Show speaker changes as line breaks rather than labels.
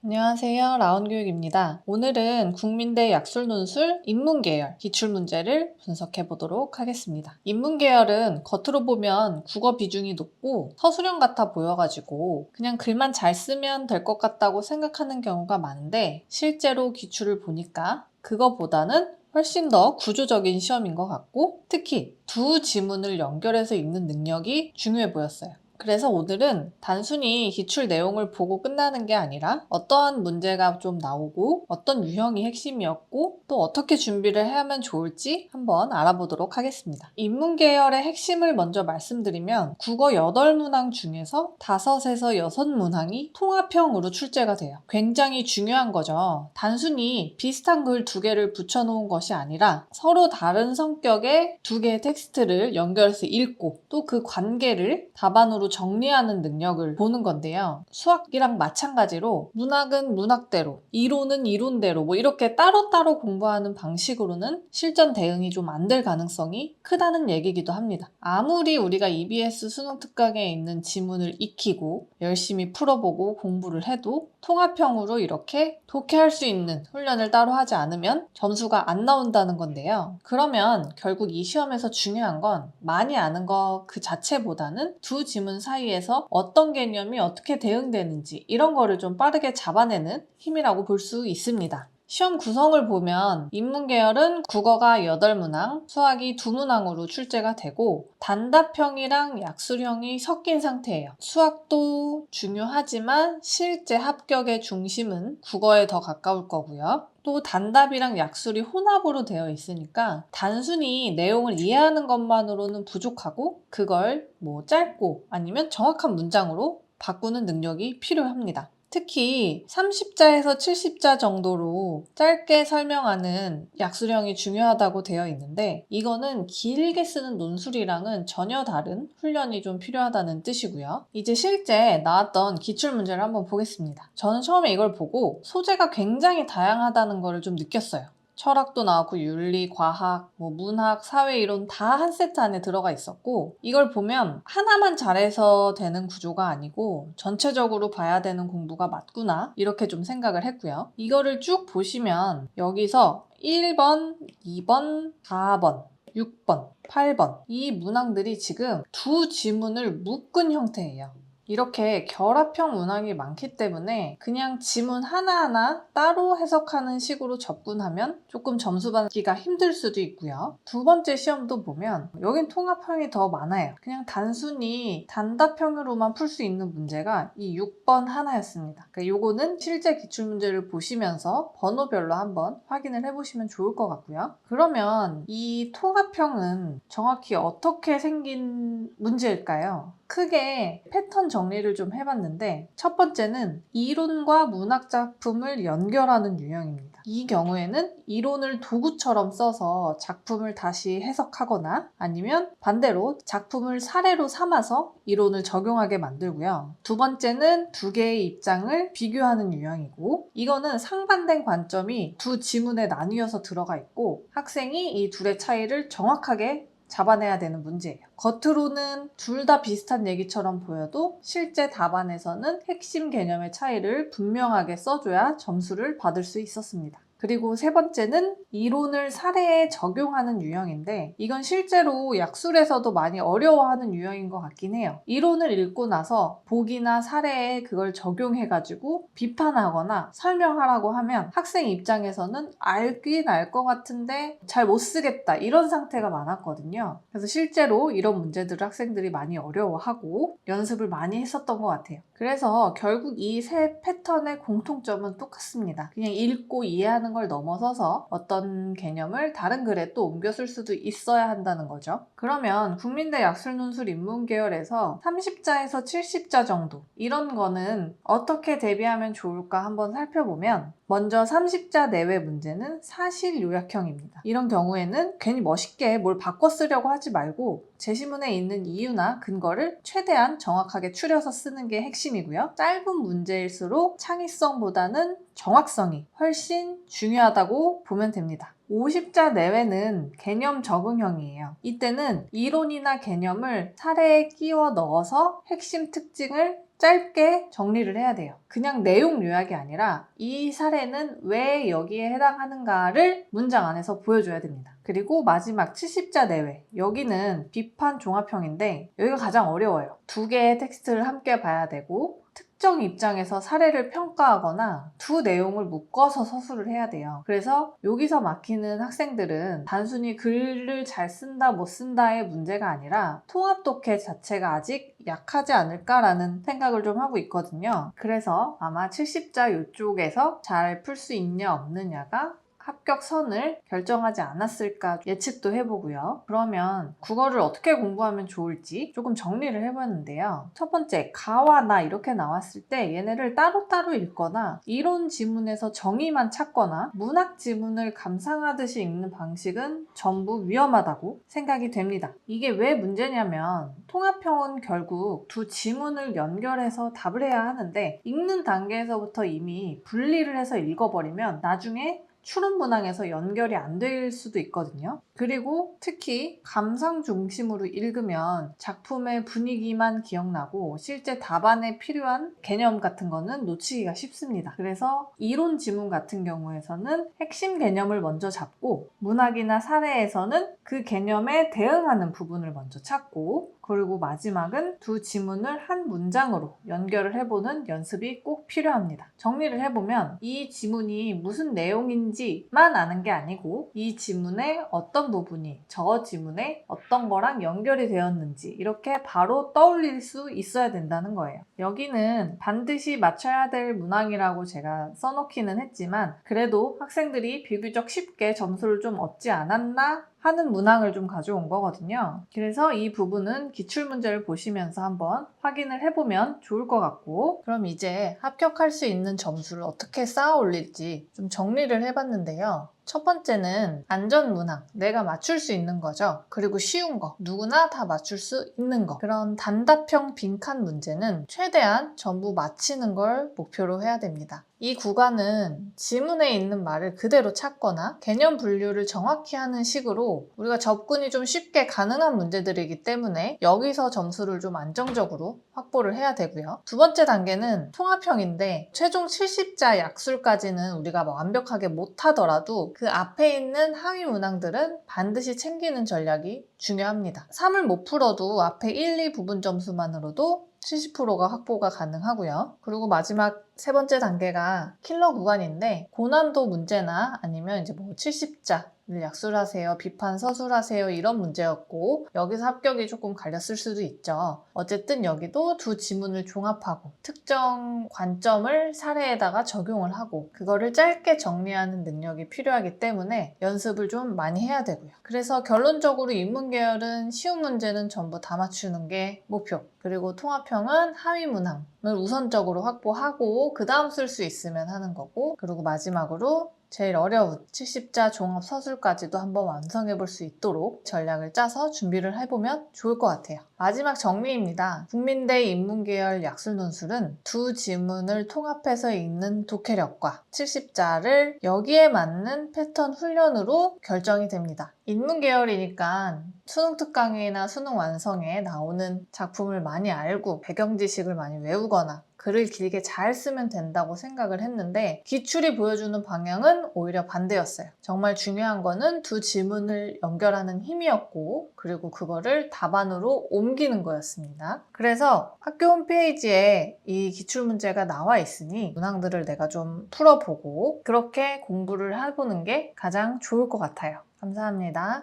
안녕하세요. 라온교육입니다. 오늘은 국민대 약술논술 인문계열 기출문제를 분석해 보도록 하겠습니다. 인문계열은 겉으로 보면 국어 비중이 높고 서술형 같아 보여가지고 그냥 글만 잘 쓰면 될 것 같다고 생각하는 경우가 많은데 실제로 기출을 보니까 그거보다는 훨씬 더 구조적인 시험인 것 같고 특히 두 지문을 연결해서 읽는 능력이 중요해 보였어요. 그래서 오늘은 단순히 기출 내용을 보고 끝나는 게 아니라 어떠한 문제가 좀 나오고 어떤 유형이 핵심이었고 또 어떻게 준비를 하면 좋을지 한번 알아보도록 하겠습니다. 인문계열의 핵심을 먼저 말씀드리면 국어 8문항 중에서 5에서 6문항이 통합형으로 출제가 돼요. 굉장히 중요한 거죠. 단순히 비슷한 글 2개를 붙여놓은 것이 아니라 서로 다른 성격의 2개의 텍스트를 연결해서 읽고 또 그 관계를 답안으로 정리하는 능력을 보는 건데요. 수학이랑 마찬가지로 문학은 문학대로, 이론은 이론대로 이렇게 따로따로 공부하는 방식으로는 실전 대응이 좀 안 될 가능성이 크다는 얘기기도 합니다. 아무리 우리가 EBS 수능 특강에 있는 지문을 익히고 열심히 풀어보고 공부를 해도 통합형으로 이렇게 독해할 수 있는 훈련을 따로 하지 않으면 점수가 안 나온다는 건데요. 그러면 결국 이 시험에서 중요한 건 많이 아는 거 그 자체보다는 두 지문 사이에서 어떤 개념이 어떻게 대응되는지 이런 거를 좀 빠르게 잡아내는 힘이라고 볼 수 있습니다. 시험 구성을 보면 인문계열은 국어가 8문항, 수학이 2문항으로 출제가 되고 단답형이랑 약술형이 섞인 상태예요. 수학도 중요하지만 실제 합격의 중심은 국어에 더 가까울 거고요. 또 단답이랑 약술이 혼합으로 되어 있으니까 단순히 내용을 이해하는 것만으로는 부족하고 그걸 짧고 아니면 정확한 문장으로 바꾸는 능력이 필요합니다. 특히 30자에서 70자 정도로 짧게 설명하는 약술형이 중요하다고 되어 있는데 이거는 길게 쓰는 논술이랑은 전혀 다른 훈련이 좀 필요하다는 뜻이고요. 이제 실제 나왔던 기출문제를 한번 보겠습니다. 저는 처음에 이걸 보고 소재가 굉장히 다양하다는 걸 좀 느꼈어요. 철학도 나왔고 윤리, 과학, 문학, 사회이론 다 한 세트 안에 들어가 있었고 이걸 보면 하나만 잘해서 되는 구조가 아니고 전체적으로 봐야 되는 공부가 맞구나 이렇게 좀 생각을 했고요. 이거를 쭉 보시면 여기서 1번, 2번, 4번, 6번, 8번 이 문항들이 지금 두 지문을 묶은 형태예요. 이렇게 결합형 문항이 많기 때문에 그냥 지문 하나하나 따로 해석하는 식으로 접근하면 조금 점수 받기가 힘들 수도 있고요. 두 번째 시험도 보면 여긴 통합형이 더 많아요. 그냥 단순히 단답형으로만 풀 수 있는 문제가 이 6번 하나였습니다. 그러니까 요거는 실제 기출문제를 보시면서 번호별로 한번 확인을 해보시면 좋을 것 같고요. 그러면 이 통합형은 정확히 어떻게 생긴 문제일까요? 크게 패턴 정리를 좀 해봤는데 첫 번째는 이론과 문학 작품을 연결하는 유형입니다. 이 경우에는 이론을 도구처럼 써서 작품을 다시 해석하거나 아니면 반대로 작품을 사례로 삼아서 이론을 적용하게 만들고요. 두 번째는 두 개의 입장을 비교하는 유형이고 이거는 상반된 관점이 두 지문에 나뉘어서 들어가 있고 학생이 이 둘의 차이를 정확하게 잡아내야 되는 문제예요. 겉으로는 둘 다 비슷한 얘기처럼 보여도 실제 답안에서는 핵심 개념의 차이를 분명하게 써줘야 점수를 받을 수 있었습니다. 그리고 세 번째는 이론을 사례에 적용하는 유형인데 이건 실제로 약술에서도 많이 어려워하는 유형인 것 같긴 해요. 이론을 읽고 나서 보기나 사례에 그걸 적용해가지고 비판하거나 설명하라고 하면 학생 입장에서는 알긴 알 것 같은데 잘 못 쓰겠다 이런 상태가 많았거든요. 그래서 실제로 이런 문제들을 학생들이 많이 어려워하고 연습을 많이 했었던 것 같아요. 그래서 결국 이 세 패턴의 공통점은 똑같습니다. 그냥 읽고 이해하는 걸 넘어서서 어떤 개념을 다른 글에 또 옮겨 쓸 수도 있어야 한다는 거죠. 그러면 국민대 약술논술 인문계열에서 30자에서 70자 정도 이런 거는 어떻게 대비하면 좋을까 한번 살펴보면 먼저 30자 내외 문제는 사실 요약형입니다. 이런 경우에는 괜히 멋있게 뭘 바꿔 쓰려고 하지 말고 제시문에 있는 이유나 근거를 최대한 정확하게 추려서 쓰는 게 핵심이고요. 짧은 문제일수록 창의성보다는 정확성이 훨씬 중요하다고 보면 됩니다. 50자 내외는 개념 적응형이에요. 이때는 이론이나 개념을 사례에 끼워 넣어서 핵심 특징을 짧게 정리를 해야 돼요. 그냥 내용 요약이 아니라 이 사례는 왜 여기에 해당하는가를 문장 안에서 보여줘야 됩니다. 그리고 마지막 70자 내외, 여기는 비판 종합형인데 여기가 가장 어려워요. 두 개의 텍스트를 함께 봐야 되고 특정 입장에서 사례를 평가하거나 두 내용을 묶어서 서술을 해야 돼요. 그래서 여기서 막히는 학생들은 단순히 글을 잘 쓴다 못 쓴다의 문제가 아니라 통합 독해 자체가 아직 약하지 않을까라는 생각을 좀 하고 있거든요. 그래서 아마 70자 이쪽에서 잘 풀 수 있냐 없느냐가 합격선을 결정하지 않았을까 예측도 해보고요. 그러면 국어를 어떻게 공부하면 좋을지 조금 정리를 해봤는데요. 첫 번째, 가와 나 이렇게 나왔을 때 얘네를 따로따로 읽거나 이론 지문에서 정의만 찾거나 문학 지문을 감상하듯이 읽는 방식은 전부 위험하다고 생각이 됩니다. 이게 왜 문제냐면 통합형은 결국 두 지문을 연결해서 답을 해야 하는데 읽는 단계에서부터 이미 분리를 해서 읽어버리면 나중에 추론 문항에서 연결이 안 될 수도 있거든요. 그리고 특히 감상 중심으로 읽으면 작품의 분위기만 기억나고 실제 답안에 필요한 개념 같은 거는 놓치기가 쉽습니다. 그래서 이론 지문 같은 경우에서는 핵심 개념을 먼저 잡고 문학이나 사례에서는 그 개념에 대응하는 부분을 먼저 찾고 그리고 마지막은 두 지문을 한 문장으로 연결을 해보는 연습이 꼭 필요합니다. 정리를 해보면 이 지문이 무슨 내용인지만 아는 게 아니고 이 지문의 어떤 부분이 저 지문에 어떤 거랑 연결이 되었는지 이렇게 바로 떠올릴 수 있어야 된다는 거예요. 여기는 반드시 맞춰야 될 문항이라고 제가 써놓기는 했지만 그래도 학생들이 비교적 쉽게 점수를 좀 얻지 않았나 하는 문항을 좀 가져온 거거든요. 그래서 이 부분은 기출문제를 보시면서 한번 확인을 해보면 좋을 것 같고 그럼 이제 합격할 수 있는 점수를 어떻게 쌓아 올릴지 좀 정리를 해봤는데요. 첫 번째는 안전문항, 내가 맞출 수 있는 거죠. 그리고 쉬운 거, 누구나 다 맞출 수 있는 거. 그런 단답형 빈칸 문제는 최대한 전부 맞히는 걸 목표로 해야 됩니다. 이 구간은 지문에 있는 말을 그대로 찾거나 개념 분류를 정확히 하는 식으로 우리가 접근이 좀 쉽게 가능한 문제들이기 때문에 여기서 점수를 좀 안정적으로 확보를 해야 되고요. 두 번째 단계는 통합형인데 최종 70자 약술까지는 우리가 완벽하게 못하더라도 그 앞에 있는 하위 문항들은 반드시 챙기는 전략이 중요합니다. 3을 못 풀어도 앞에 1, 2 부분 점수만으로도 70%가 확보가 가능하고요. 그리고 마지막 세 번째 단계가 킬러 구간인데 고난도 문제나 아니면 이제 뭐 70자 약술하세요, 비판 서술하세요 이런 문제였고 여기서 합격이 조금 갈렸을 수도 있죠. 어쨌든 여기도 두 지문을 종합하고 특정 관점을 사례에다가 적용을 하고 그거를 짧게 정리하는 능력이 필요하기 때문에 연습을 좀 많이 해야 되고요. 그래서 결론적으로 인문계열은 쉬운 문제는 전부 다 맞추는 게 목표. 그리고 통합형은 하위 문항을 우선적으로 확보하고 그 다음 쓸 수 있으면 하는 거고 그리고 마지막으로 제일 어려운 70자 종합 서술까지도 한번 완성해 볼 수 있도록 전략을 짜서 준비를 해보면 좋을 것 같아요. 마지막 정리입니다. 국민대 인문계열 약술논술은 두 지문을 통합해서 읽는 독해력과 70자를 여기에 맞는 패턴 훈련으로 결정이 됩니다. 인문계열이니까 수능 특강이나 수능 완성에 나오는 작품을 많이 알고 배경 지식을 많이 외우거나 글을 길게 잘 쓰면 된다고 생각을 했는데 기출이 보여주는 방향은 오히려 반대였어요. 정말 중요한 거는 두 지문을 연결하는 힘이었고 그리고 그거를 답안으로 옮기는 거였습니다. 그래서 학교 홈페이지에 이 기출문제가 나와 있으니 문항들을 내가 좀 풀어보고 그렇게 공부를 해보는 게 가장 좋을 것 같아요. 감사합니다.